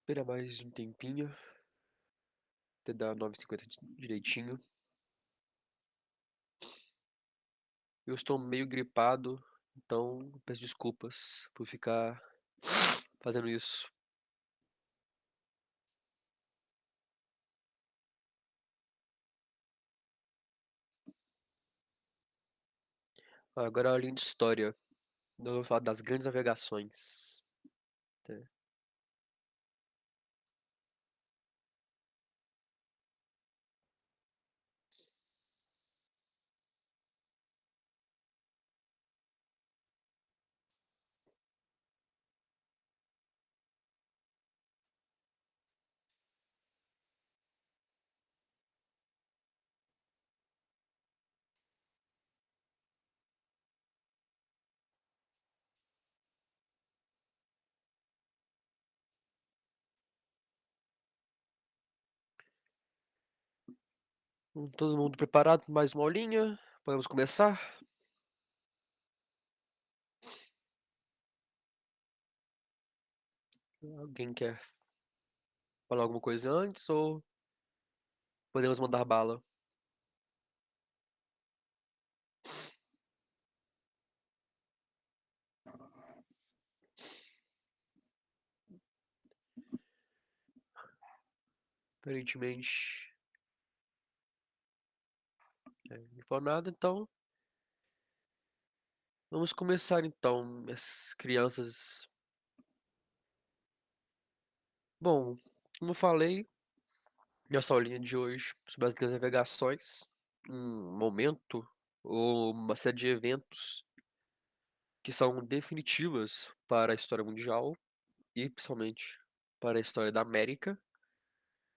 Espera mais um tempinho, até dar 9h50 direitinho. Eu estou meio gripado, então peço desculpas por ficar fazendo isso. Agora é a linha de história. Eu vou falar das grandes navegações. É. Todo mundo preparado para mais uma aulinha? Podemos começar? Alguém quer falar alguma coisa antes ou podemos mandar bala? Aparentemente, não falou nada, então vamos começar então, as crianças. Bom, como eu falei, nessa aulinha de hoje sobre as grandes navegações, um momento ou uma série de eventos que são definitivas para a história mundial e principalmente para a história da América.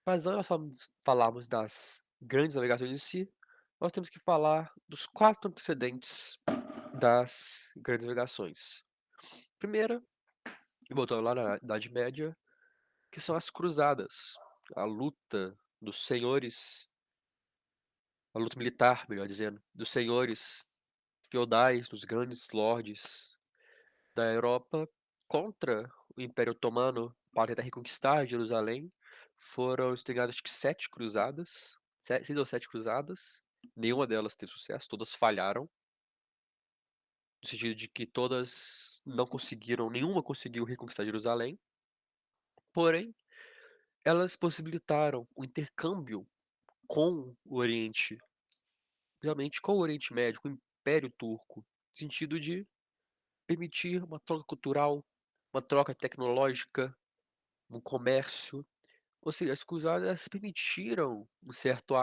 Mas antes nós falarmos das grandes navegações em si, nós temos que falar dos 4 antecedentes das grandes navegações. Primeira, voltando lá na Idade Média, que são as cruzadas, a luta dos senhores, a luta militar, melhor dizendo, dos senhores feudais, dos grandes lordes da Europa contra o Império Otomano para tentar reconquistar Jerusalém. Foram instigadas acho que 7 cruzadas, 6 ou 7 cruzadas. Nenhuma delas teve sucesso, todas falharam, no sentido de que todas não conseguiram, nenhuma conseguiu reconquistar Jerusalém. Porém, elas possibilitaram o intercâmbio com o Oriente, realmente com o Oriente Médio, com o Império Turco, no sentido de permitir uma troca cultural, uma troca tecnológica, um comércio. Ou seja, as cruzadas permitiram um certo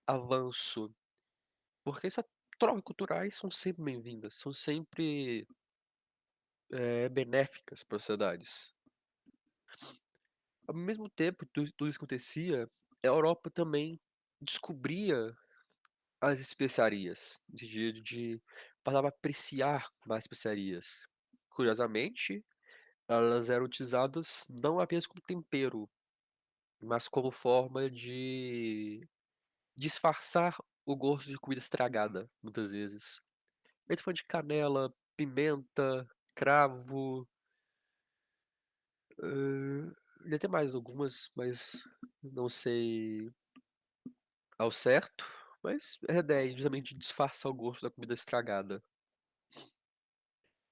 avanço, porque essas trocas culturais são sempre bem-vindas, são sempre benéficas para as sociedades. Ao mesmo tempo que tudo isso acontecia, a Europa também descobria as especiarias, no sentido de passava a apreciar mais especiarias. Curiosamente, elas eram utilizadas não apenas como tempero, mas como forma de disfarçar o gosto de comida estragada, muitas vezes. A gente falando de canela, pimenta, cravo, deve ter mais algumas, mas não sei ao certo. Mas é a ideia justamente de disfarçar o gosto da comida estragada.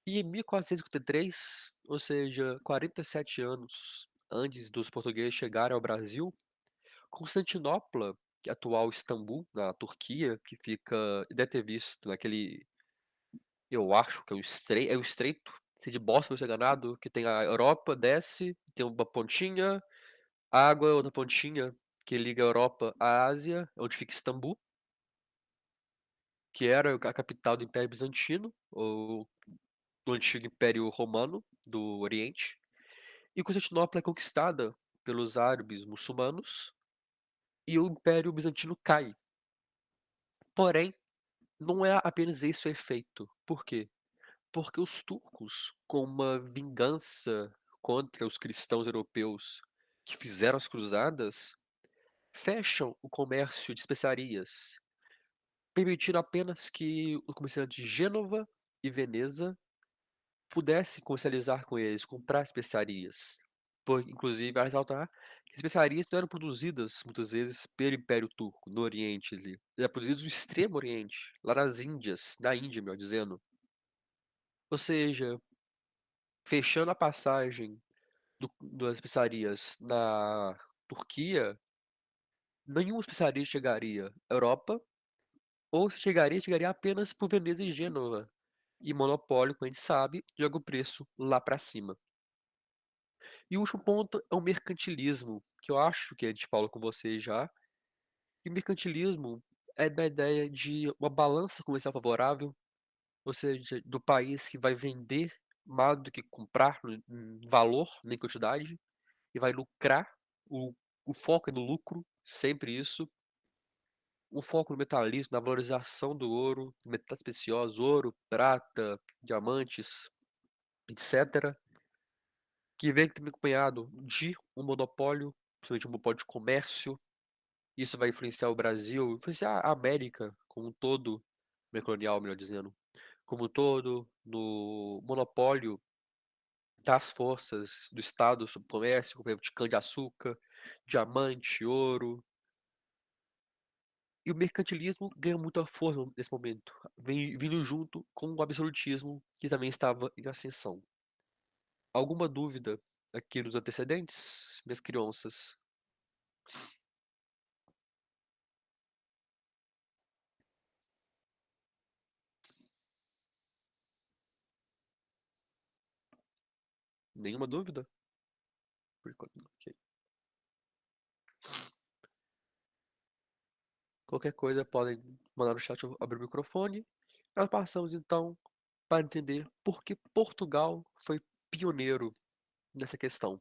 E em 1453, ou seja, 47 anos antes dos portugueses chegarem ao Brasil, Constantinopla, atual Istambul, na Turquia, que fica, deve ter visto naquele, eu acho que é o estreito, se de Bósforo ser enganado, que tem a Europa, desce, tem uma pontinha, água, outra pontinha, que liga a Europa à Ásia, onde fica Istambul, que era a capital do Império Bizantino, ou do antigo Império Romano do Oriente. E Constantinopla é conquistada pelos árabes muçulmanos e o Império Bizantino cai. Porém, não é apenas esse o efeito. Por quê? Porque os turcos, com uma vingança contra os cristãos europeus que fizeram as cruzadas, fecham o comércio de especiarias, permitindo apenas que o comerciante de Gênova e Veneza pudesse comercializar com eles, comprar especiarias. inclusive, a ressaltar que as especiarias não eram produzidas, muitas vezes, pelo Império Turco, no Oriente ali. Eram produzidas no Extremo Oriente, lá nas Índias, na Índia, melhor dizendo. Ou seja, fechando a passagem das especiarias na Turquia, nenhuma especiaria chegaria à Europa, ou se chegaria, chegaria apenas por Veneza e Gênova. E monopólio, como a gente sabe, joga o preço lá para cima. E o último ponto é o mercantilismo, que eu acho que a gente falou com você já. E o mercantilismo é da ideia de uma balança comercial favorável, ou seja, do país que vai vender mais do que comprar em valor, nem quantidade, e vai lucrar. O, o foco é no lucro, sempre isso. O foco no metalismo, na valorização do ouro, metais preciosos, ouro, prata, diamantes, etc. Que vem também acompanhado de um monopólio, principalmente um monopólio de comércio. Isso vai influenciar o Brasil, influenciar a América como um todo, América colonial, melhor dizendo, como um todo, no monopólio das forças do Estado sobre o comércio, como por exemplo, de cana-de-açúcar, diamante, ouro. E o mercantilismo ganha muita força nesse momento, vindo junto com o absolutismo, que também estava em ascensão. Alguma dúvida aqui nos antecedentes, minhas crianças? Nenhuma dúvida? Por enquanto, não. Ok. Qualquer coisa podem mandar no chat, eu abrir o microfone. Nós passamos então para entender por que Portugal foi pioneiro nessa questão.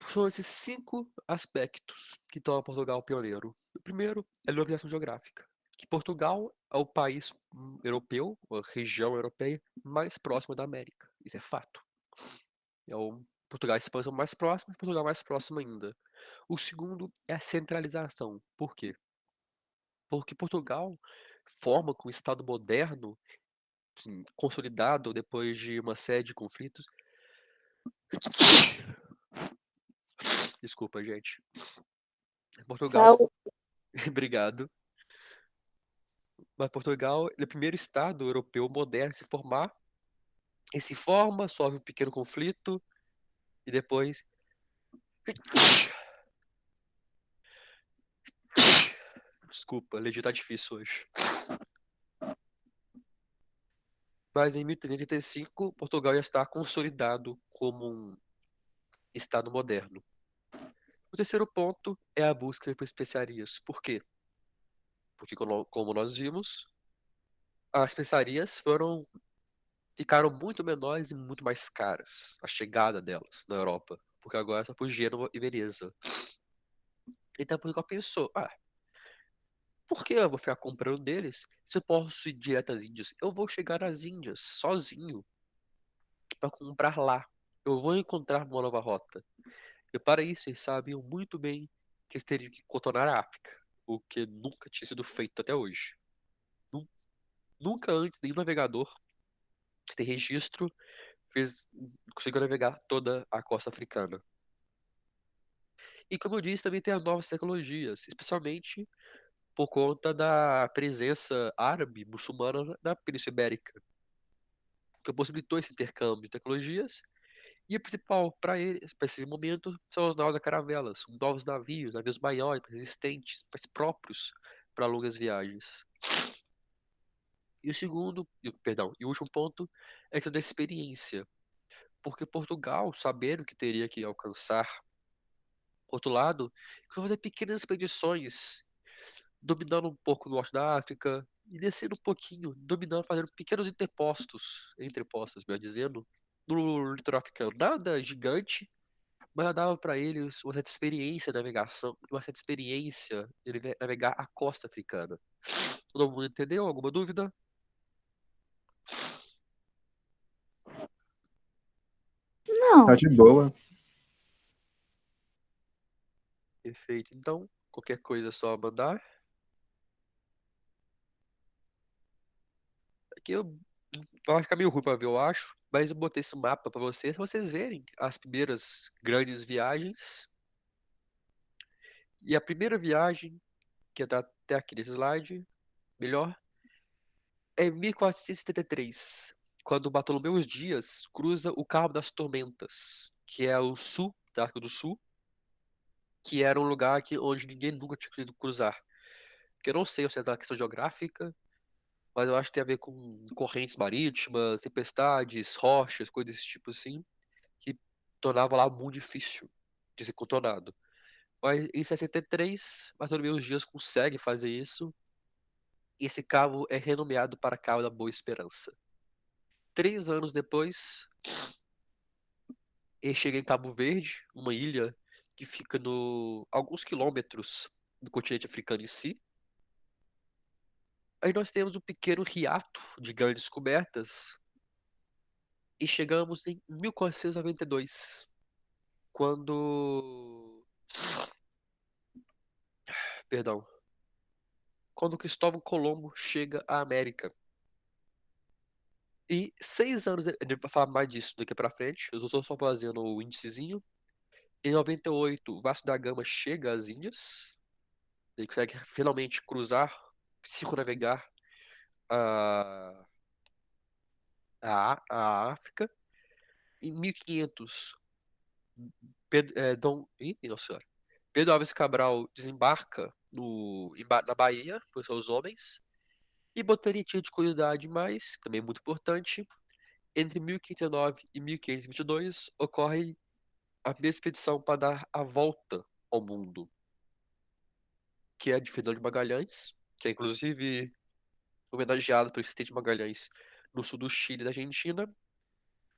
São esses 5 aspectos que tornam Portugal pioneiro. O primeiro é a localização geográfica, que Portugal é o país europeu, a região europeia mais próxima da América. Isso é fato. É o Portugal, a expansão mais próxima, Portugal mais próximo ainda. O segundo é a centralização. Por quê? Porque Portugal forma com o Estado moderno, assim, consolidado depois de uma série de conflitos. Desculpa, gente. Portugal, Tchau. obrigado. Mas Portugal é o primeiro Estado europeu moderno a se formar. E se forma, sofre um pequeno conflito e depois. Desculpa, a legenda tá difícil hoje. Mas em 1385, Portugal já está consolidado como um Estado moderno. O terceiro ponto é a busca por especiarias. Por quê? Porque, como nós vimos, as especiarias ficaram muito menores e muito mais caras, a chegada delas na Europa. Porque agora é só por Gênova e Veneza. Então Portugal pensou, por que eu vou ficar comprando deles se eu posso ir direto às Índias? Eu vou chegar às Índias sozinho para comprar lá. Eu vou encontrar uma nova rota. E para isso eles sabiam muito bem que eles teriam que contornar a África, o que nunca tinha sido feito até hoje. Nu- Nunca antes nenhum navegador que tem registro conseguiu navegar toda a costa africana. E como eu disse, também tem as novas tecnologias, especialmente por conta da presença árabe muçulmana na Península Ibérica, que possibilitou esse intercâmbio de tecnologias. E o principal para eles, para esse momento, são as novas caravelas, novos navios, navios maiores, resistentes, mais próprios para longas viagens. E o segundo, perdão, e o último ponto é a questão da experiência, porque Portugal, sabendo que teria que alcançar outro lado, foi fazer pequenas expedições, dominando um pouco o norte da África e descendo um pouquinho, dominando, fazendo pequenos entrepostos, melhor dizendo, no litoral africano. Nada gigante, mas já dava para eles uma certa experiência de navegação, uma certa experiência de navegar a costa africana. Todo mundo entendeu? Alguma dúvida? Tá Não. de boa. Perfeito. Então, qualquer coisa é só mandar. Aqui eu Vai ficar meio ruim pra ver, eu acho. Mas eu botei esse mapa pra vocês verem as primeiras grandes viagens. E a primeira viagem, que tá até aqui nesse slide, melhor, é em 1473, quando Bartolomeu Dias cruza o Cabo das Tormentas, que é o sul da África do Sul, que era um lugar onde ninguém nunca tinha conseguido cruzar. Que eu não sei se é da questão geográfica, mas eu acho que tem a ver com correntes marítimas, tempestades, rochas, coisas desse tipo assim, que tornava lá muito difícil de ser contornado. Mas em 63, Bartolomeu Dias consegue fazer isso, e esse cabo é renomeado para Cabo da Boa Esperança. 3 anos depois, ele chega em Cabo Verde, uma ilha que fica alguns quilômetros do continente africano em si. Aí nós temos um pequeno hiato de grandes descobertas e chegamos em 1492, quando, perdão, quando Cristóvão Colombo chega à América. E 6 anos, a gente vai falar mais disso daqui pra frente, eu estou só fazendo o índicezinho. Em 98, Vasco da Gama chega às Índias, ele consegue finalmente cruzar, circunnavegar a, a África. Em 1500, Nossa Senhora. Pedro Álvares Cabral desembarca na Bahia com seus homens. E botaria de curiosidade mais, também muito importante, entre 1509 e 1522 ocorre a minha expedição para dar a volta ao mundo, que é de Fernando de Magalhães, que é inclusive homenageado pelo Presidente Magalhães no sul do Chile e da Argentina.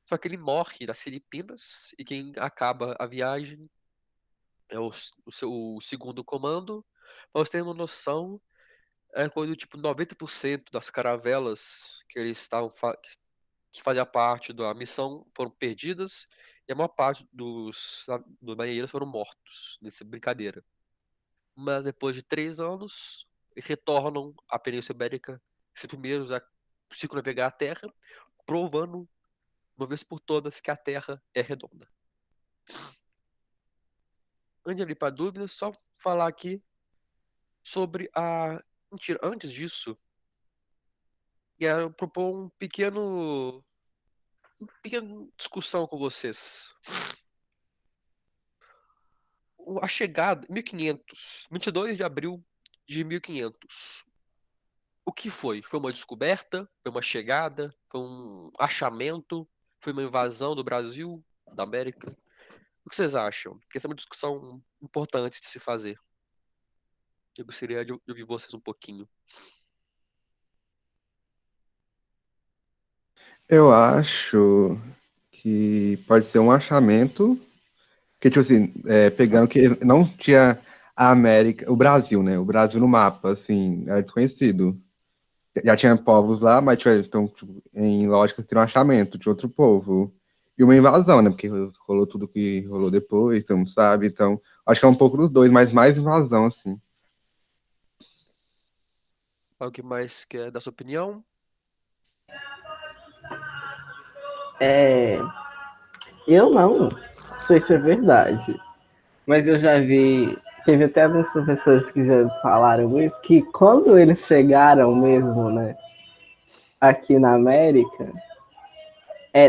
Só que ele morre nas Filipinas e quem acaba a viagem é o seu segundo comando. Pra você ter uma noção, é quando tipo 90% das caravelas que eles estavam que fazia parte da missão foram perdidas e a maior parte dos marinheiros foram mortos nessa brincadeira. Mas depois de 3 anos, eles retornam à Península Ibérica, esses primeiros a circunnavegar a Terra, provando uma vez por todas que a Terra é redonda. Antes de abrir para dúvidas, só falar aqui sobre a. Mentira, antes disso, quero propor pequena discussão com vocês. A chegada, 1500, 22 de abril de 1500. O que foi? Foi uma descoberta? Foi uma chegada? Foi um achamento? Foi uma invasão do Brasil, da América? O que vocês acham? Porque essa é uma discussão importante de se fazer. Eu gostaria de ouvir vocês um pouquinho. Eu acho que pode ser um achamento, que, tipo assim, pegando que não tinha a América, o Brasil, né? O Brasil no mapa, assim, era desconhecido. Já tinha povos lá, mas então, tipo, em lógica, seria um achamento de outro povo. E uma invasão, né? Porque rolou tudo que rolou depois, então, sabe? Então, acho que é um pouco dos dois, mas mais invasão, assim. Alguém mais quer dar sua opinião? É, eu não sei se é verdade, mas eu já vi. Teve até alguns professores que já falaram isso, que quando eles chegaram mesmo, né, aqui na América,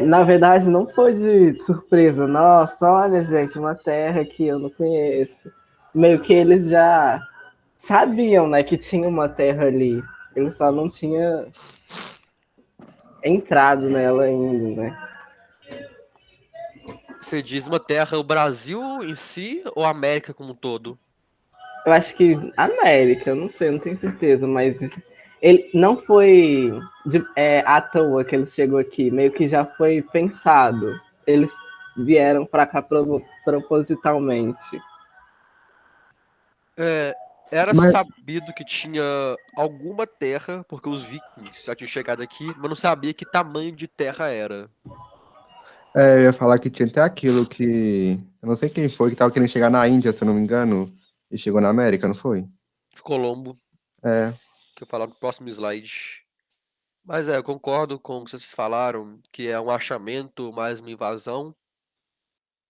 na verdade não foi de surpresa. Nossa, olha, gente, uma terra que eu não conheço. Meio que eles já sabiam, né, que tinha uma terra ali. Eles só não tinham entrado nela ainda, né? Você diz uma terra, o Brasil em si ou a América como um todo? Eu acho que América, eu não sei, eu não tenho certeza, mas ele não foi à toa que ele chegou aqui, meio que já foi pensado. Eles vieram para cá propositalmente. É, era Mas sabido que tinha alguma terra, porque os vikings já tinham chegado aqui, mas não sabia que tamanho de terra era. eu ia falar que tinha até aquilo que. Eu não sei quem foi que tava querendo chegar na Índia, se eu não me engano, e chegou na América, não foi? De Colombo, É. que eu falar no próximo slide. Mas eu concordo com o que vocês falaram, que é um achamento mais uma invasão,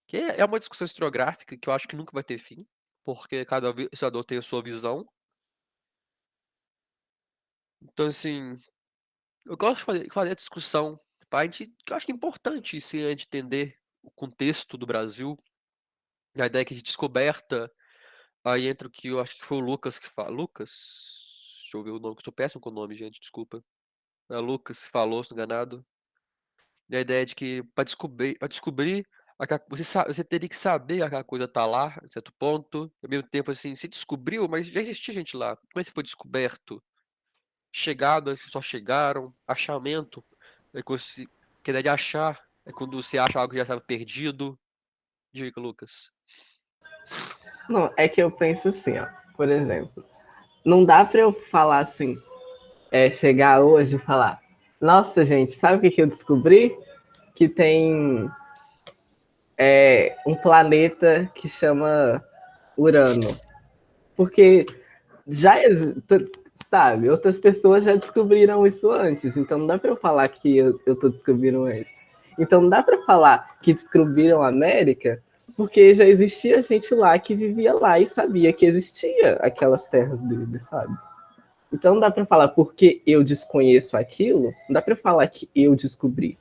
que é uma discussão historiográfica que eu acho que nunca vai ter fim, porque cada historiador tem a sua visão. Então, assim, eu gosto de fazer a discussão, pra gente, que eu acho que é importante, sim, a gente entender o contexto do Brasil, a ideia que de descoberta, aí entra o que eu acho que foi o Lucas que fala. Lucas? Deixa eu ver o nome, que eu tô péssimo com o nome, gente, desculpa. É Lucas que falou, se não enganado. E a ideia de que para descobrir você teria que saber que aquela coisa tá lá, a certo ponto. Ao mesmo tempo, assim, se descobriu, mas já existia gente lá. Como é que foi descoberto? Chegada, só chegaram. Achamento, é quando que a ideia de achar é quando você acha algo que já estava perdido. Diga, Lucas. Não, é que eu penso assim, ó. Por exemplo, não dá pra eu falar assim, chegar hoje e falar, nossa, gente, sabe o que eu descobri? Que tem um planeta que chama Urano. Porque já, sabe, outras pessoas já descobriram isso antes, então não dá para eu falar que eu tô descobrindo isso. Então não dá para falar que descobriram a América, porque já existia gente lá que vivia lá e sabia que existia aquelas terras dele, sabe? Então não dá para falar porque eu desconheço aquilo, não dá para falar que eu descobri,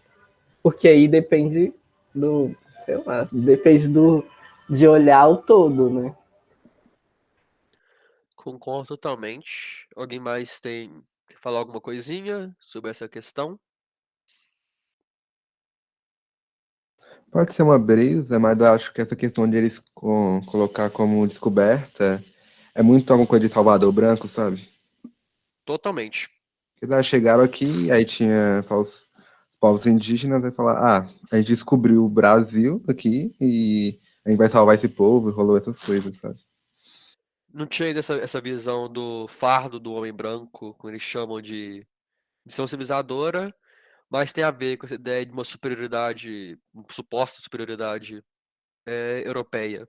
porque aí depende do, sei lá, depende de olhar o todo, né? Concordo totalmente. Alguém mais tem que falar alguma coisinha sobre essa questão? Pode ser uma brisa, mas eu acho que essa questão de eles colocar como descoberta é muito alguma coisa de Salvador Branco, sabe? Totalmente. Eles chegaram aqui, aí tinha os povos indígenas, aí falar, a gente descobriu o Brasil aqui e a gente vai salvar esse povo, e rolou essas coisas, sabe? Não tinha ainda essa visão do fardo do homem branco, como eles chamam de missão civilizadora, mas tem a ver com essa ideia de uma superioridade, uma suposta superioridade europeia.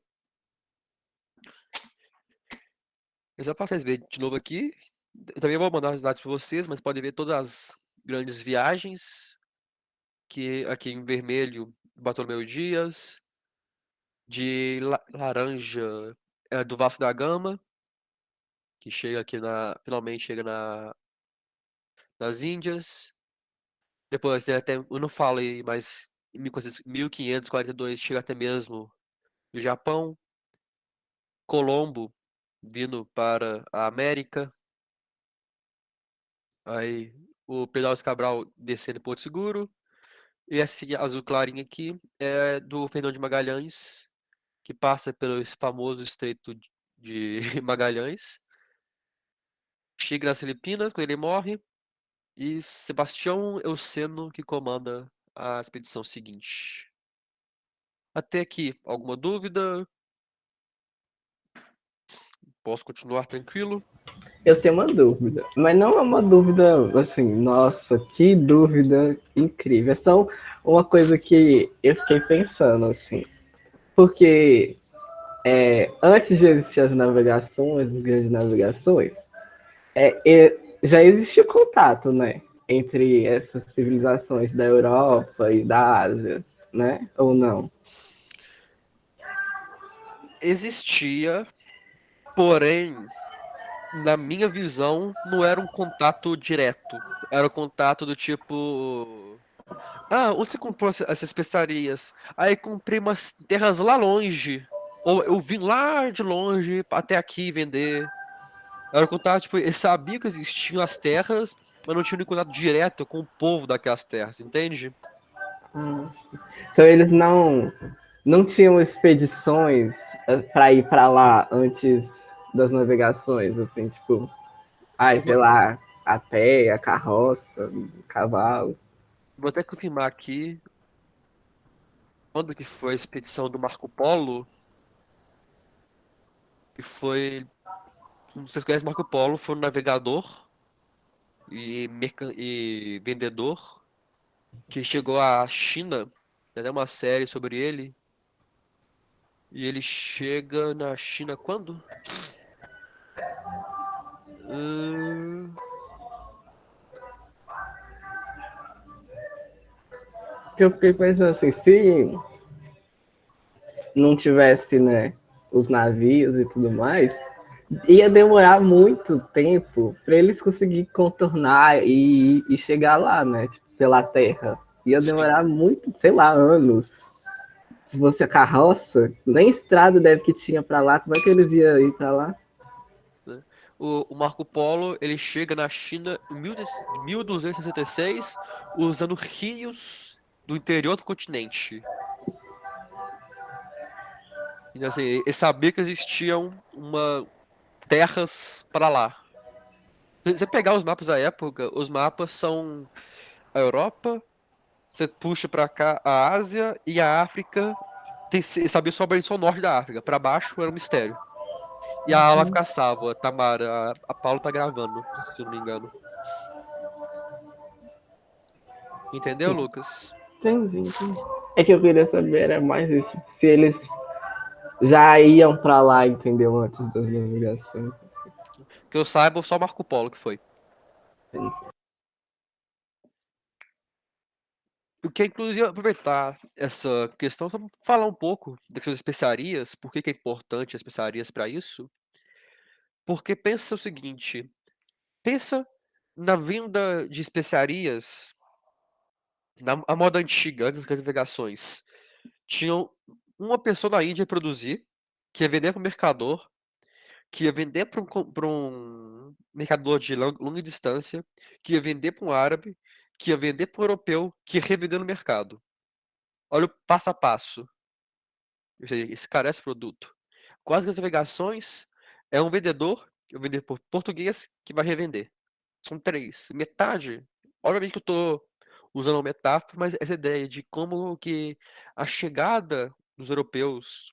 Eu só para vocês verem de novo aqui. Eu também vou mandar os dados para vocês, mas podem ver todas as grandes viagens, que aqui em vermelho, Bartolomeu Dias, de laranja do Vasco da Gama, que chega aqui finalmente chega nas Índias. Depois tem até, eu não falei, mas em 1542 chega até mesmo no Japão. Colombo vindo para a América. Aí o Pedro Álvares Cabral descendo em Porto Seguro. E essa azul clarinha aqui é do Fernando de Magalhães, que passa pelo famoso Estreito de Magalhães. Chega nas Filipinas quando ele morre. E Sebastião Euceno que comanda a expedição seguinte. Até aqui, alguma dúvida? Posso continuar tranquilo? Eu tenho uma dúvida, mas não é uma dúvida assim, nossa, que dúvida incrível. É só uma coisa que eu fiquei pensando assim, porque antes de existir as navegações, as grandes navegações, já existia contato, né, entre essas civilizações da Europa e da Ásia, né? Ou não? Existia, porém, na minha visão, não era um contato direto. Era um contato do tipo. Ah, onde você comprou essas especiarias? Aí comprei umas terras lá longe. Ou eu vim lá de longe até aqui vender. Era um contato, tipo, eles sabiam que existiam as terras, mas não tinham nenhum contato direto com o povo daquelas terras, entende? Então eles não tinham expedições para ir para lá antes das navegações, assim, tipo, ai, sei Vou, lá, a pé, a carroça, o cavalo. vou até confirmar aqui quando que foi a expedição do Marco Polo, que foi. Vocês conhecem Marco Polo, foi um navegador e vendedor que chegou à China. Tem até uma série sobre ele. E ele chega na China quando? Hum, que eu fiquei pensando assim, se não tivesse, né, os navios e tudo mais, ia demorar muito tempo para eles conseguirem contornar e chegar lá, né, tipo, pela terra. Ia Sim. demorar muito, sei lá, anos. Se fosse a carroça, nem estrada deve que tinha para lá, como é que eles iam ir para lá? Né? O Marco Polo, ele chega na China em 1266, usando rios do interior do continente. Então, assim, ele sabia que existiam terras para lá. Se você pegar os mapas da época, os mapas são a Europa, você puxa para cá a Ásia e a África. Sabia só a só o norte da África. Para baixo era um mistério. E a aula vai ficar salva, a Tamara. A Paula tá gravando, se eu não me engano. Entendeu, Lucas? Entendi, entendi. É que eu queria saber, era mais isso, se eles já iam para lá, entendeu, antes das navegações. Que eu saiba, só Marco Polo que foi. Entendi. Eu quero, inclusive, aproveitar essa questão só pra falar um pouco das especiarias, por que que é importante as especiarias para isso. Porque pensa o seguinte, pensa na venda de especiarias na a moda antiga, antes das navegações. Tinham uma pessoa na Índia a produzir, que ia vender para o mercador, que ia vender para um mercador de longa distância, que ia vender para um árabe, que ia vender para um europeu, que ia revender no mercado. Olha o passo a passo. Ou seja, esse cara é esse produto. Quase que as navegações é um vendedor, eu vender por português, que vai revender. São três. Metade. Obviamente que eu tô usando uma metáfora, mas essa ideia de como que a chegada dos europeus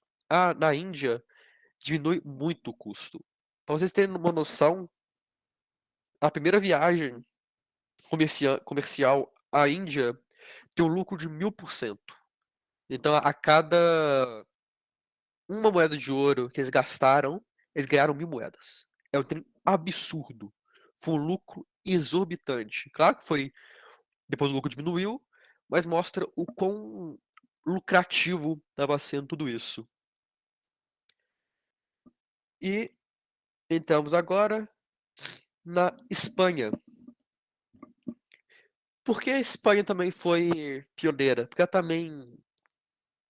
na Índia diminui muito o custo. Para vocês terem uma noção, a primeira viagem comercial à Índia tem um lucro de 1000%. Então, a cada uma moeda de ouro que eles gastaram, eles ganharam 1000 moedas. É um trem absurdo. Foi um lucro exorbitante. Claro que foi depois o lucro diminuiu, mas mostra o quão lucrativo estava sendo tudo isso. E entramos agora na Espanha. Por que a Espanha também foi pioneira? Porque ela também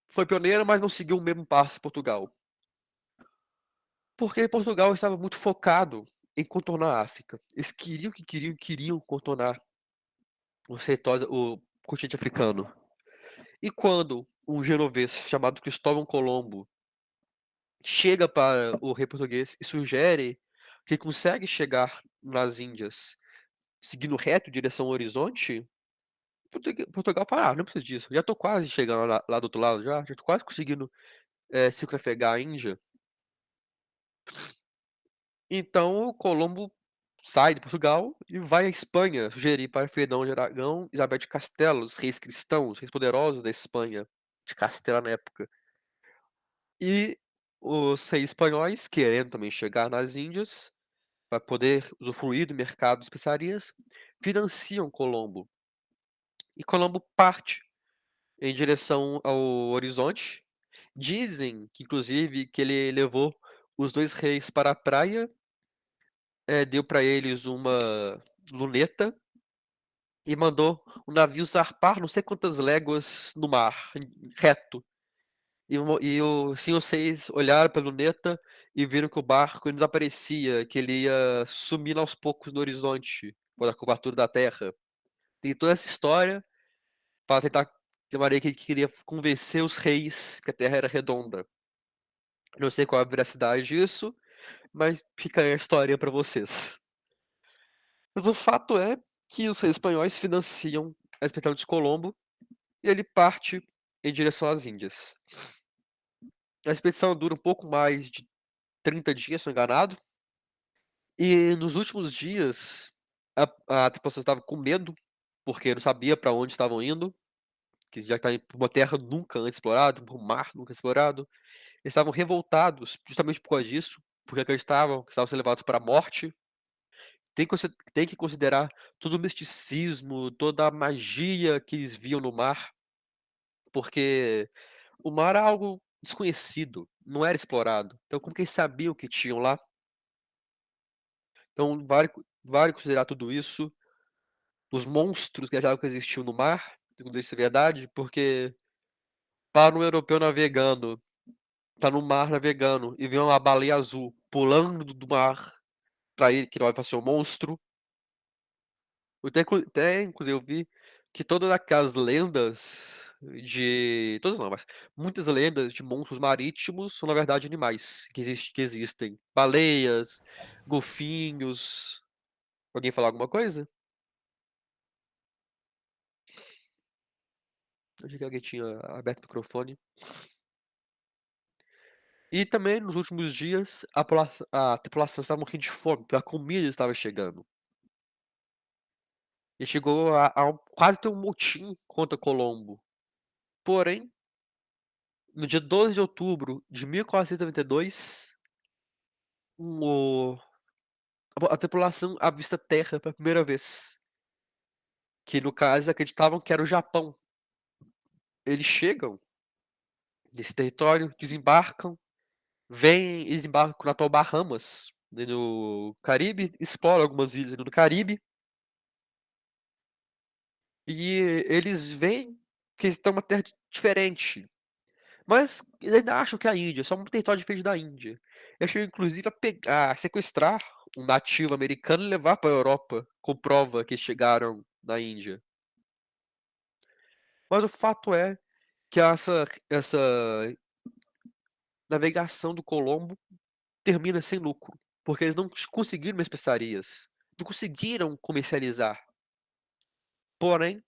foi pioneira, mas não seguiu o mesmo passo que Portugal. Porque Portugal estava muito focado em contornar a África. Eles queriam contornar o continente africano. E quando um genovês chamado Cristóvão Colombo chega para o rei português e sugere que consegue chegar nas Índias seguindo reto em direção ao horizonte, Portugal fala, não preciso disso, já tô quase chegando lá do outro lado já tô quase conseguindo circunnavegar a Índia. Então o Colombo sai de Portugal e vai à Espanha, sugerir para Fernão de Aragão, Isabel de Castelo, os reis cristãos, reis poderosos da Espanha, de Castela na época. E os reis espanhóis, querendo também chegar nas Índias, para poder usufruir do mercado de especiarias, financiam Colombo. E Colombo parte em direção ao horizonte. Dizem que, inclusive, que ele levou os dois reis para a praia, deu para eles uma luneta e mandou o navio zarpar não sei quantas léguas no mar, reto. Sim, vocês olharam pela luneta e viram que o barco desaparecia, que ele ia sumindo aos poucos no horizonte, por a curvatura da Terra. Tem toda essa história para tentar de maneira que ele queria convencer os reis que a Terra era redonda. Não sei qual é a veracidade disso, mas fica aí a história para vocês. Mas o fato é que os reis espanhóis financiam a expedição de Colombo e ele parte em direção às Índias. A expedição dura um pouco mais de 30 dias, se não enganado. E nos últimos dias, a tripulação estava com medo, porque não sabia para onde estavam indo, que já está por uma terra nunca antes explorada, por um mar nunca explorado. Eles estavam revoltados justamente por causa disso, porque acreditavam que estavam sendo levados para a morte. Tem que considerar todo o misticismo, toda a magia que eles viam no mar. porque o mar era algo desconhecido, não era explorado. Então, como que eles sabiam o que tinham lá? Então, vale considerar tudo isso, os monstros que achavam que existiam no mar, tudo isso é verdade, porque para um europeu navegando, tá no mar navegando e vê uma baleia azul pulando do mar pra ele, que ele vai ser um monstro. Até inclusive eu vi que todas aquelas lendas de. Todas não, mas muitas lendas de monstros marítimos são, na verdade, animais que existem. Baleias, golfinhos. Alguém falar alguma coisa? Eu achei que alguém tinha aberto o microfone. E também, nos últimos dias, a tripulação estava morrendo de fome, porque a comida estava chegando. E chegou quase ter um motim contra Colombo. Porém, no dia 12 de outubro de 1492, o, a tripulação avista a Terra pela primeira vez. Que no caso acreditavam que era o Japão. Eles chegam nesse território, desembarcam, vêm e desembarcam na atual Bahamas, né, no Caribe, exploram algumas ilhas no Caribe. E eles veem que eles estão uma terra diferente. Mas eles ainda acham que é a Índia, só um território diferente da Índia. Eles chegam, inclusive, a sequestrar um nativo americano e levar para a Europa, com prova que eles chegaram na Índia. Mas o fato é que essa navegação do Colombo termina sem lucro, porque eles não conseguiram especiarias, não conseguiram comercializar. Porém,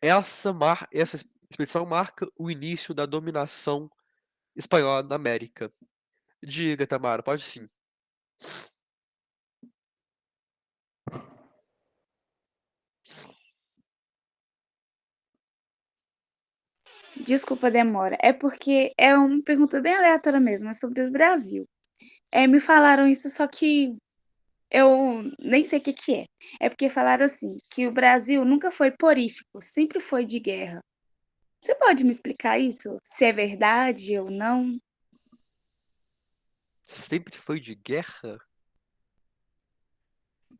essa expedição marca o início da dominação espanhola na América. Diga, Tamara, pode sim. Desculpa a demora. É porque é uma pergunta bem aleatória mesmo, é sobre o Brasil. Me falaram isso, só que eu nem sei o que que é. É porque falaram assim, que o Brasil nunca foi porífico, sempre foi de guerra. Você pode me explicar isso? Se é verdade ou não? Sempre foi de guerra?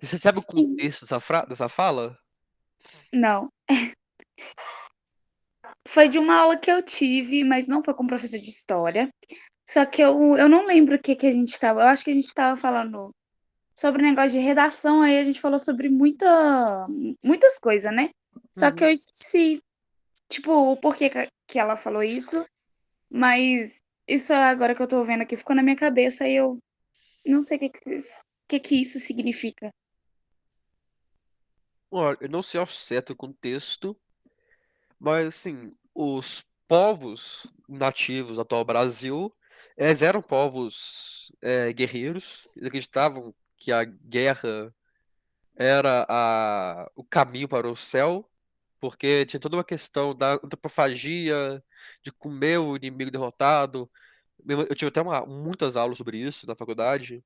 Você sabe o Sim. contexto dessa fala? Não. Foi de uma aula que eu tive, mas não foi com professor de história. Só que eu não lembro o que que a gente estava. Eu acho que a gente estava falando sobre o negócio de redação, aí a gente falou sobre muitas coisas, né? Só que Uhum. eu esqueci, tipo, o porquê que ela falou isso, mas isso agora que eu tô vendo aqui ficou na minha cabeça e eu não sei o que que isso significa. Olha, eu não sei ao certo o contexto, mas assim, os povos nativos do atual Brasil, eles eram povos guerreiros, eles acreditavam que a guerra era o caminho para o céu, porque tinha toda uma questão da antropofagia, de comer o inimigo derrotado. Eu tive até muitas aulas sobre isso na faculdade,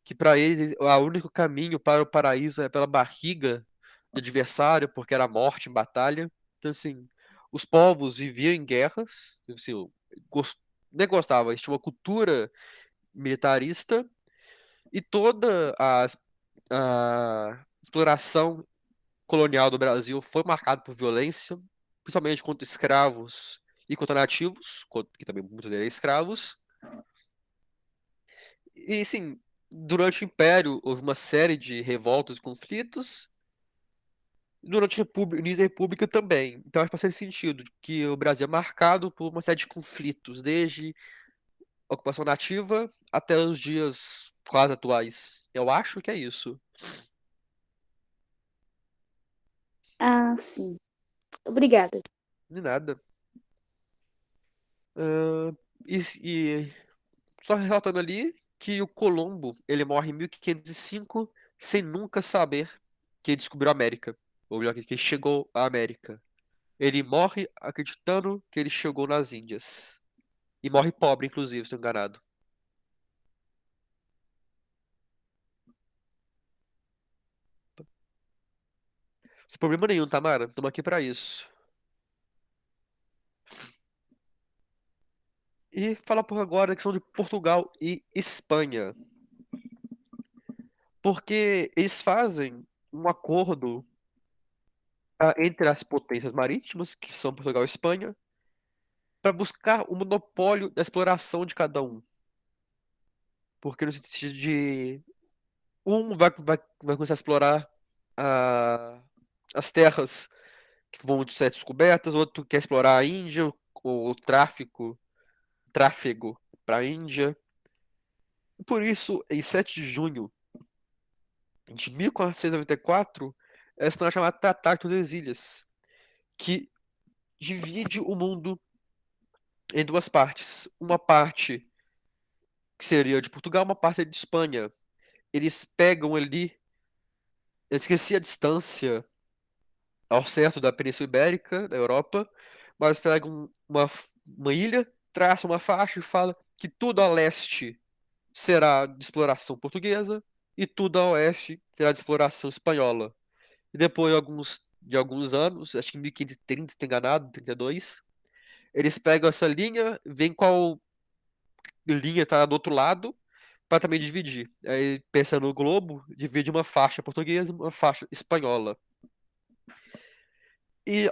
que para eles o único caminho para o paraíso é pela barriga do adversário, porque era a morte em batalha. Então, assim, os povos viviam em guerras, assim, gos- nem gostavam, eles tinham uma cultura militarista e toda a exploração colonial do Brasil foi marcada por violência, principalmente contra escravos e contra nativos, que também muitos deles eram escravos. E, assim, durante o Império houve uma série de revoltas e conflitos, durante o início da República também. Então, acho que faz esse sentido, que o Brasil é marcado por uma série de conflitos, desde a ocupação nativa até os dias quase atuais. Eu acho que é isso. Ah, sim. Obrigada. De nada. Ahn, e só ressaltando ali que o Colombo, ele morre em 1505 sem nunca saber que ele descobriu a América. Ou melhor, que ele chegou à América. Ele morre acreditando que ele chegou nas Índias. E morre pobre, inclusive, se não enganado. Sem problema nenhum, Tamara. Estamos aqui pra isso. E falar por agora da questão de Portugal e Espanha. Porque eles fazem um acordo entre as potências marítimas, que são Portugal e Espanha, para buscar o monopólio da exploração de cada um. Porque no sentido de um vai começar a explorar as terras que vão ser descobertas, outro quer explorar a Índia, o tráfego para a Índia. Por isso, em 7 de junho de 1494, essa não é chamada Tratado de Tordesilhas, que divide o mundo em duas partes. Uma parte que seria de Portugal, uma parte de Espanha. Eles pegam ali, eu esqueci a distância ao certo da Península Ibérica, da Europa, mas pegam uma ilha, traçam uma faixa e fala que tudo a leste será de exploração portuguesa e tudo a oeste será de exploração espanhola. E depois de alguns anos, acho que em 1530, tô enganado, 32, eles pegam essa linha, veem qual linha está do outro lado, para também dividir. Aí, pensando no globo, divide uma faixa portuguesa e uma faixa espanhola. E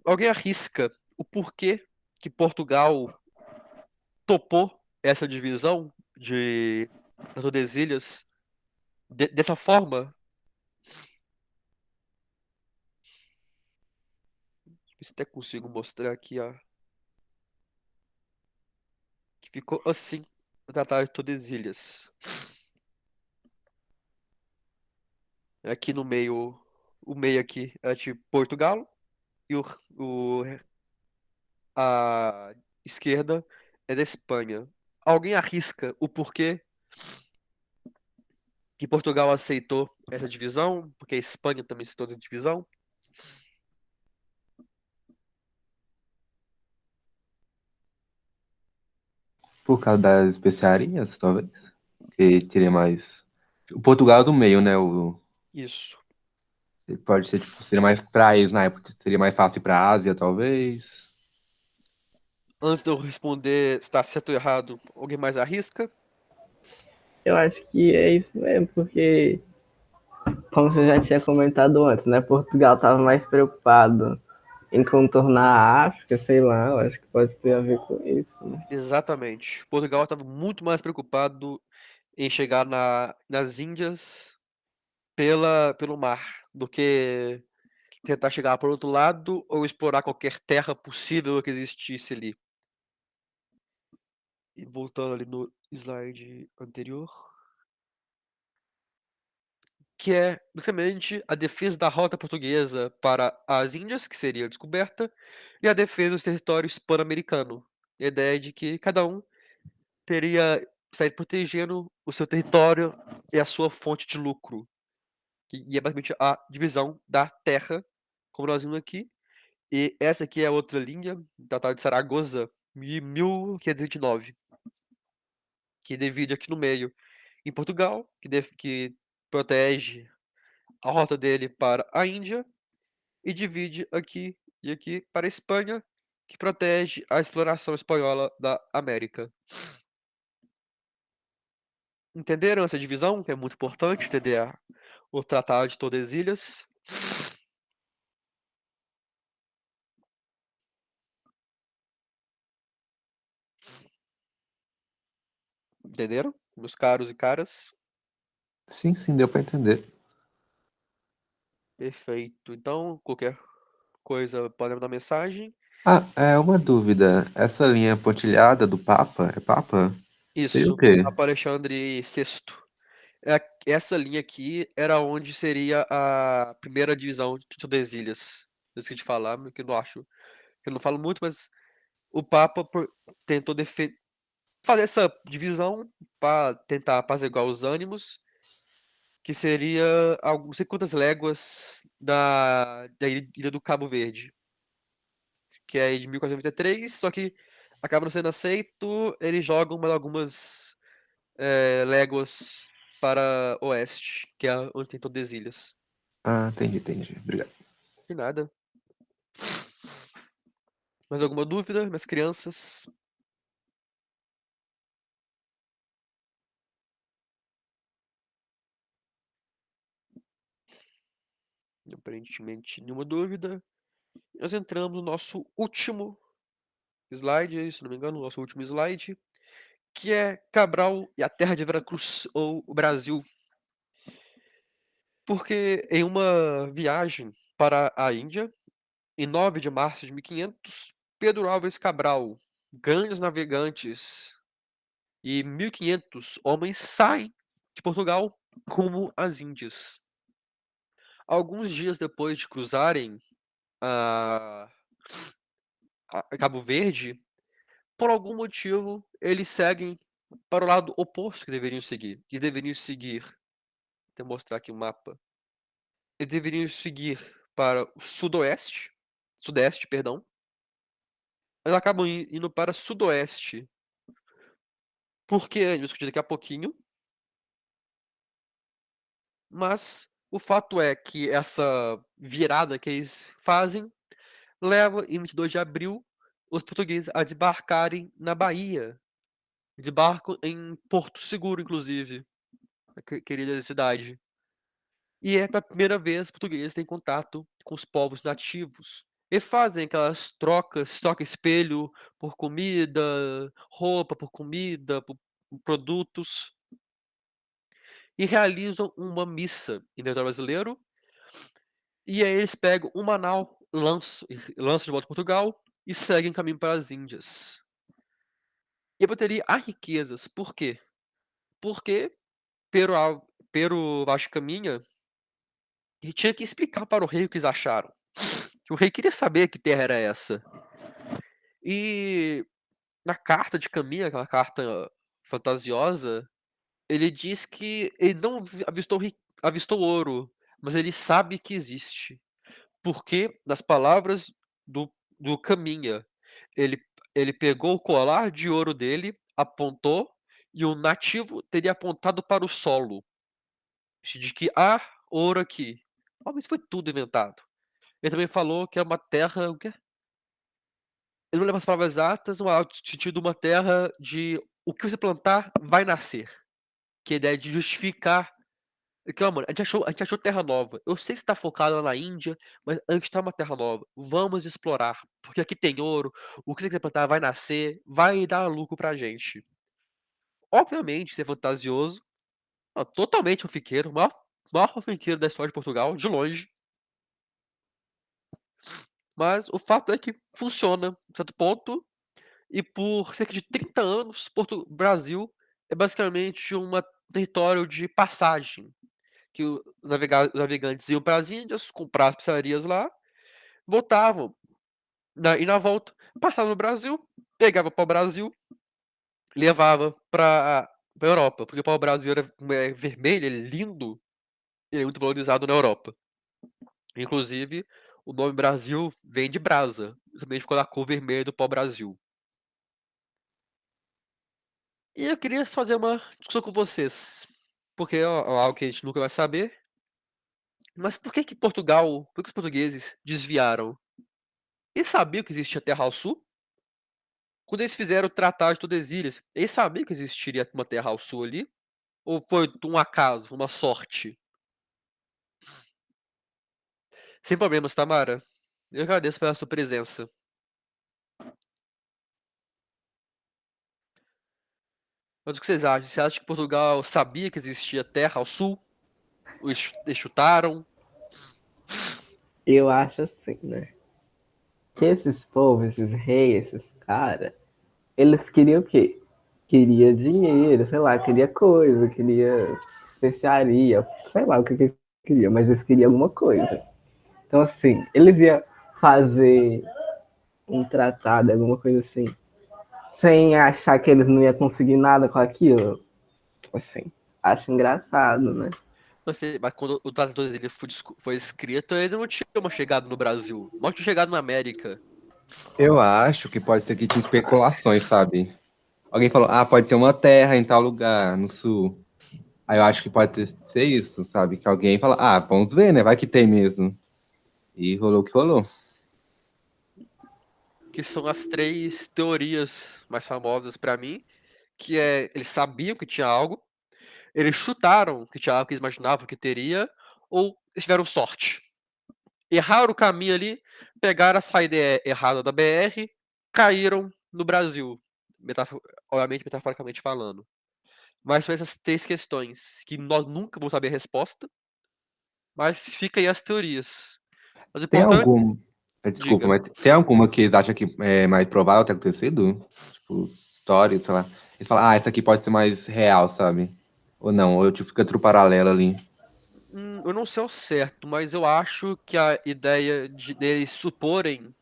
alguém arrisca o porquê que Portugal topou essa divisão das Tordesilhas dessa forma? Deixa eu ver se até consigo mostrar aqui, ó. Que ficou assim o Tratado de Tordesilhas. Aqui no meio, o meio aqui é de Portugal e o, a esquerda é da Espanha. Alguém arrisca o porquê que Portugal aceitou essa divisão? Porque a Espanha também aceitou essa divisão? Por causa das especiarias, talvez. Que teria mais. O Portugal é do meio, né? Isso. Pode ser, tipo, seria mais pra eles na época. Seria mais fácil ir pra Ásia, talvez. Antes de eu responder se está certo ou errado, alguém mais arrisca? Eu acho que é isso mesmo, porque, como você já tinha comentado antes, né? Portugal estava mais preocupado em contornar a África, sei lá, eu acho que pode ter a ver com isso, né? Exatamente. Portugal estava muito mais preocupado em chegar nas Índias pelo mar do que tentar chegar por outro lado ou explorar qualquer terra possível que existisse ali. E voltando ali no slide anterior, que é basicamente a defesa da rota portuguesa para as Índias, que seria a descoberta, e a defesa dos territórios hispano-americano. A ideia de que cada um teria sair protegendo o seu território e a sua fonte de lucro. E é basicamente a divisão da terra, como nós vimos aqui. E essa aqui é a outra linha, Tratado de Saragoça, de 1529, que divide aqui no meio em Portugal, que protege a rota dele para a Índia, e divide aqui e aqui para a Espanha, que protege a exploração espanhola da América. Entenderam essa divisão? Que é muito importante entender o Tratado de Tordesilhas. Entenderam? Meus caros e caras. Sim, sim, deu pra entender. Perfeito. Então, qualquer coisa pode mandar mensagem. Ah, é uma dúvida. Essa linha pontilhada do Papa, é Papa? Seria o Isso, quê? Papa Alexandre VI. Essa linha aqui era onde seria a primeira divisão de Tordesilhas. Eu esqueci de falar, porque eu não acho. Eu não falo muito, mas o Papa tentou fazer essa divisão para tentar apaziguar os ânimos, que seria não sei quantas léguas da ilha do Cabo Verde, que é de 1493, só que acaba não sendo aceito, eles jogam mais algumas léguas para oeste, que é onde tem Tordesilhas. Ah, entendi, entendi. Obrigado. De nada. Mais alguma dúvida, minhas crianças? Aparentemente, nenhuma dúvida. Nós entramos no nosso último slide, se não me engano, nosso último slide, que é Cabral e a terra de Veracruz, ou o Brasil. Porque em uma viagem para a Índia, em 9 de março de 1500, Pedro Álvares Cabral, grandes navegantes e 1.500 homens saem de Portugal rumo às Índias. Alguns dias depois de cruzarem a Cabo Verde, por algum motivo, eles seguem para o lado oposto que deveriam seguir. Que deveriam seguir. Vou mostrar aqui o mapa. Eles deveriam seguir para o sudeste, perdão. Eles acabam indo para sudoeste. Por quê? A gente vai discutir daqui a pouquinho. Mas o fato é que essa virada que eles fazem leva, em 22 de abril, os portugueses a desembarcarem na Bahia. Desembarcam em Porto Seguro, inclusive, a querida cidade. E é pela primeira vez que os portugueses têm contato com os povos nativos. E fazem aquelas trocas, troca espelho por comida, roupa por comida, por produtos. E realizam uma missa em território brasileiro. E aí eles pegam um Manaus, lançam de volta a Portugal e seguem caminho para as Índias. E a bateria há riquezas. Por quê? Porque Pero Vaz de Caminha e tinha que explicar para o rei o que eles acharam. Que o rei queria saber que terra era essa. E na carta de Caminha, aquela carta fantasiosa, ele diz que ele não avistou ouro, mas ele sabe que existe. Porque, nas palavras do Caminha, ele, ele pegou o colar de ouro dele, apontou, e o nativo teria apontado para o solo. De que há ouro aqui. Oh, mas foi tudo inventado. Ele também falou que é uma terra. O quê? Eu não lembro as palavras exatas, no sentido uma terra de o que você plantar vai nascer. Que é a ideia de justificar. Que, mano, a gente achou terra nova. Eu sei que você tá focado lá na Índia, mas a gente tá uma terra nova. Vamos explorar. Porque aqui tem ouro, o que você quiser plantar vai nascer, vai dar lucro pra gente. Obviamente, ser fantasioso. Não, totalmente fanfiqueiro. O maior fanfiqueiro da história de Portugal, de longe. Mas o fato é que funciona, a certo ponto, e por cerca de 30 anos, Brasil é basicamente um território de passagem, que os navegantes iam para as Índias, comprar as especiarias lá, voltavam, e na volta, passavam no Brasil, pegava o pau-brasil, levava para a Europa, porque o pau-brasil é vermelho, ele é lindo, ele é muito valorizado na Europa. Inclusive, o nome Brasil vem de brasa, justamente por causa da cor vermelha do pau-brasil. E eu queria fazer uma discussão com vocês, porque é algo que a gente nunca vai saber. Mas por que os portugueses desviaram? Eles sabiam que existia terra ao sul? Quando eles fizeram o Tratado de Tordesilhas, eles sabiam que existiria uma terra ao sul ali? Ou foi um acaso, uma sorte? Sem problemas, Tamara. Eu agradeço pela sua presença. Mas o que vocês acham? Você acha que Portugal sabia que existia terra ao sul? Ou eles chutaram? Eu acho assim, né? Que esses povos, esses reis, esses caras, eles queriam o quê? Queria dinheiro, sei lá, queria coisa, queria especiaria, sei lá o que eles queriam, mas eles queriam alguma coisa. Então, assim, eles iam fazer um tratado, alguma coisa assim, sem achar que eles não iam conseguir nada com aquilo. Assim, acho engraçado, né? Mas quando o Tratado de Tordesilhas foi escrito, ele não tinha uma chegada no Brasil. Não tinha chegado na América. Eu acho que pode ser que tinha especulações, sabe? Alguém falou, pode ter uma terra em tal lugar, no sul. Aí eu acho que pode ser isso, sabe? Que alguém fala, vamos ver, né? Vai que tem mesmo. E rolou o que rolou. Que são as 3 teorias mais famosas pra mim, que é eles sabiam que tinha algo, eles chutaram que tinha algo que eles imaginavam que teria, ou eles tiveram sorte. erraram o caminho ali, pegaram a saída errada da BR, caíram no Brasil. Obviamente, metaforicamente falando. Mas são essas 3 questões que nós nunca vamos saber a resposta, mas fica aí as teorias. Mas o Tem importante algum. Desculpa, diga. mas tem alguma que eles acham que é mais provável ter acontecido? Tipo, história, sei lá. Eles falam, essa aqui pode ser mais real, sabe? Ou não, ou tipo, fica outro paralelo ali. Eu não sei ao certo, mas eu acho que a ideia deles suporem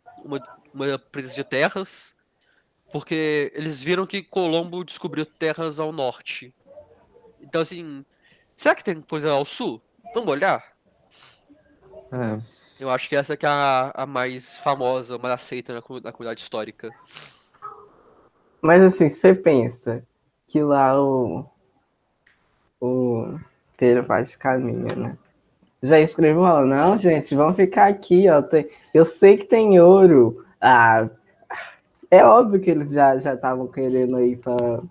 uma presença de terras, porque eles viram que Colombo descobriu terras ao norte. Então, assim, será que tem coisa ao sul? Vamos olhar? É. Eu acho que essa que é a mais famosa, mais aceita na comunidade histórica. Mas assim, você pensa que lá o Pedro Vaz de Caminha, né? Já escreveu, ó, não, gente, vamos ficar aqui, ó. Eu sei que tem ouro. Ah, é óbvio que eles já estavam querendo ir para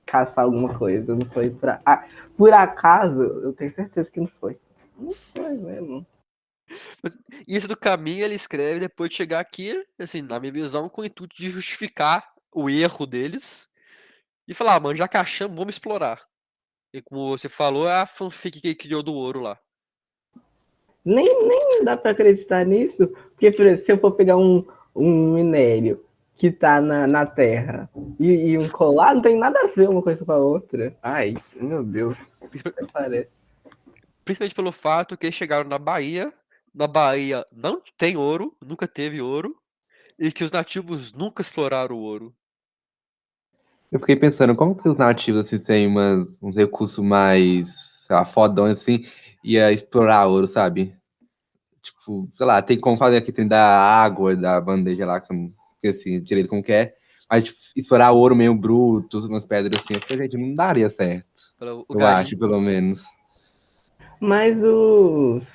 caçar alguma coisa, não foi pra. Ah, por acaso, eu tenho certeza que não foi. Não foi mesmo. Isso do caminho ele escreve depois de chegar aqui, assim, na minha visão, com o intuito de justificar o erro deles e falar, mano, já que achamos, vamos explorar. E como você falou, é a fanfic que ele criou do ouro lá. Nem dá para acreditar nisso, porque, por exemplo, se eu for pegar um minério que tá na Terra e um colar, não tem nada a ver uma coisa com a outra. Ai, meu Deus, até parece. Principalmente pelo fato que eles chegaram na Bahia não tem ouro, nunca teve ouro, e que os nativos nunca exploraram o ouro. Eu fiquei pensando, como que os nativos, assim, têm uns recursos mais, sei lá, fodões, assim, ia explorar ouro, sabe? Tipo, sei lá, tem como fazer aqui, tem da água, da bandeja lá, que eu não esqueci direito como que é. Mas tipo, explorar ouro meio bruto, umas pedras assim, eu falei, gente, não daria certo. O Eu acho, garimpo. pelo menos. Mas os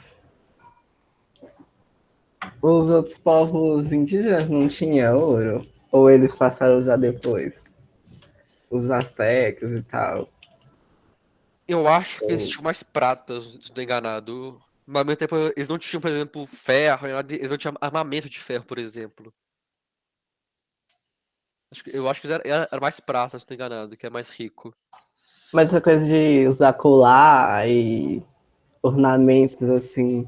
outros povos indígenas não tinham ouro? Ou eles passaram a usar depois? Os astecas e tal. Eu acho que eles Ou... tinham mais pratas, se não estou enganado. Mas ao mesmo tempo, eles não tinham, por exemplo, ferro, eles não tinham armamento de ferro, por exemplo. Eu acho que era mais prata, se não estou enganado, que é mais rico. Mas essa coisa de usar colar e ornamentos assim.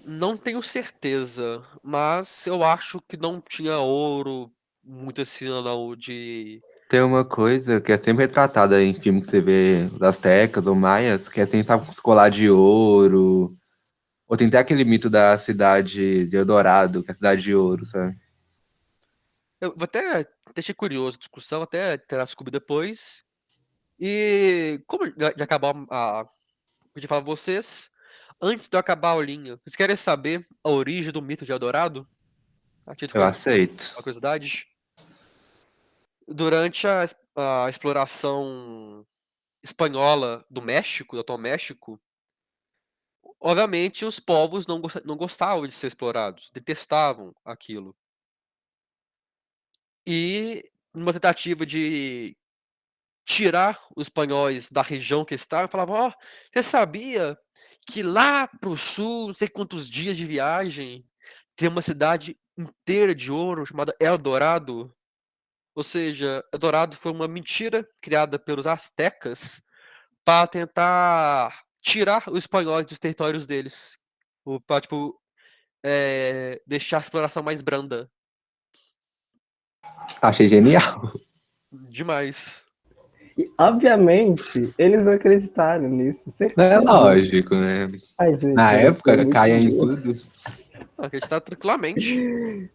Não tenho certeza, mas eu acho que não tinha ouro muito assim, não, de. Tem uma coisa que é sempre retratada em filme que você vê das Aztecas ou Maias, que é tentar colar de ouro. Ou tem até aquele mito da cidade de Eldorado, que é a cidade de ouro, sabe? Eu vou até deixar curioso a discussão, até terá descobrir depois. E como de acabar o que eu falar pra vocês, antes de eu acabar a aulinha, vocês querem saber a origem do mito de Eldorado? A título Eu de aceito. uma curiosidade. Durante a exploração espanhola do México, do atual México, obviamente os povos não gostavam de ser explorados, detestavam aquilo. E numa tentativa de tirar os espanhóis da região que estavam, falavam, ó, você sabia que lá pro sul, não sei quantos dias de viagem, tem uma cidade inteira de ouro chamada Eldorado? Ou seja, Eldorado foi uma mentira criada pelos astecas para tentar tirar os espanhóis dos territórios deles. Para, tipo, deixar a exploração mais branda. Achei genial. Demais. E, obviamente, eles acreditaram nisso, Não é certeza. lógico, né? Ai, gente, Na eu sou época, muito caia em burro. tudo. Acreditar tranquilamente. Ai.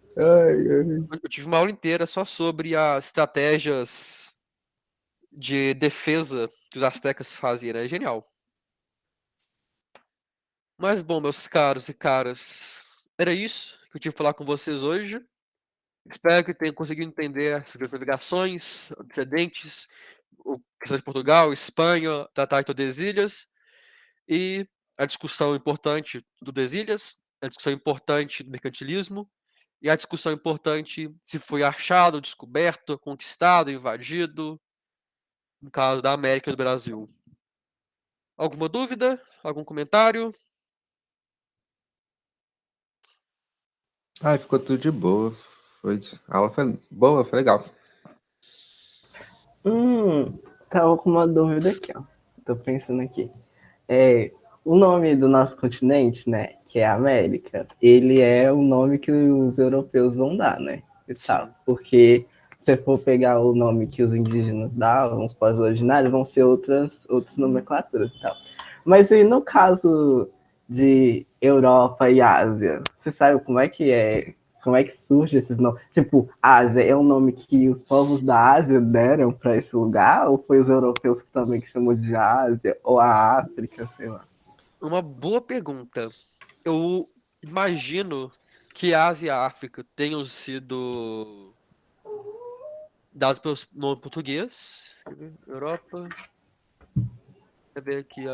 Eu tive uma aula inteira só sobre as estratégias de defesa que os astecas faziam. É genial. Mas bom, meus caros e caras, era isso que eu tive que falar com vocês hoje. Espero que tenham conseguido entender as grandes navegações, antecedentes, o questão de Portugal, Espanha, Tratado de Tordesilhas e a discussão importante do Tordesilhas, a discussão importante do mercantilismo e a discussão importante se foi achado, descoberto, conquistado, invadido, no caso da América e do Brasil. Alguma dúvida? Algum comentário? Ai, ficou tudo de boa. A aula foi boa, foi legal. Tava com uma dúvida aqui, ó. Tô pensando aqui. É, o nome do nosso continente, né, que é América, ele é o nome que os europeus vão dar, né, e tal. Sim. Porque se for pegar o nome que os indígenas davam, os povos originários, vão ser outras nomenclaturas e tal. Mas e no caso de Europa e Ásia, você sabe como é que é? Como é que surge esses nomes? Tipo, Ásia é um nome que os povos da Ásia deram para esse lugar? Ou foi os europeus que também que chamou de Ásia? Ou a África, sei lá. Uma boa pergunta. Eu imagino que Ásia e África tenham sido dados pelo nome português. Quer ver? Europa. Quer ver aqui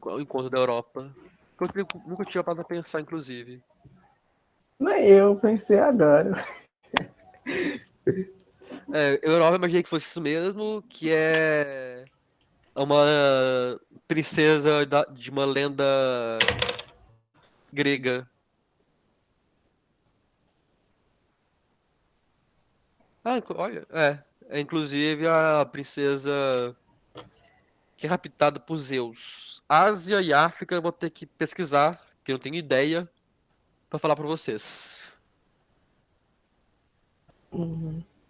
o encontro da Europa. Que eu nunca tinha parado pra pensar, inclusive. Mas eu pensei agora. Europa, eu imaginei que fosse isso mesmo, que é uma princesa de uma lenda grega. Olha, é inclusive a princesa que é raptada por Zeus. Ásia e África eu vou ter que pesquisar, que eu não tenho ideia, pra falar pra vocês.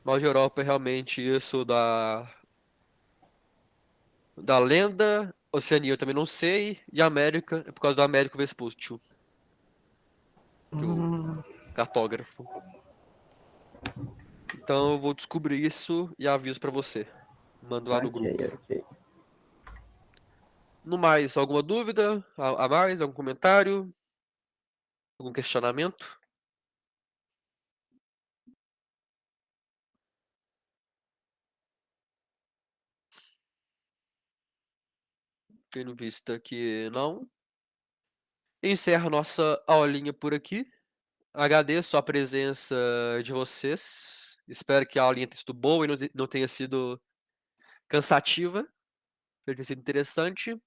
Mas de Europa é realmente isso da lenda. Oceania eu também não sei. E América é por causa do Américo Vespúcio, que é o cartógrafo. Então eu vou descobrir isso e aviso pra você. Mando lá no Ok, grupo. ok. No mais, alguma dúvida a mais? Algum comentário? Algum questionamento? Tendo visto que não. Encerro nossa aulinha por aqui. Agradeço a presença de vocês. Espero que a aulinha tenha sido boa e não tenha sido cansativa. Espero ter sido interessante.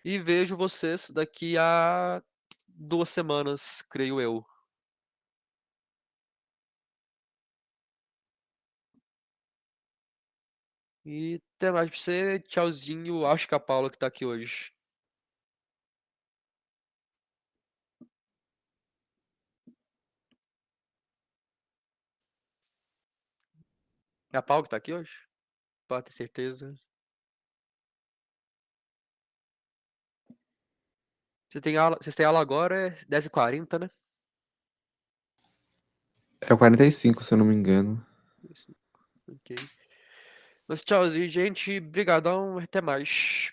E vejo vocês daqui a 2 semanas, creio eu. E até mais pra você. Tchauzinho. Acho que é a Paula que tá aqui hoje. É a Paula que tá aqui hoje? Pra ter certeza. Vocês têm aula agora, é 10h40, né? É o 45, se eu não me engano. Isso, ok. Mas tchauzinho, gente. Brigadão. Até mais.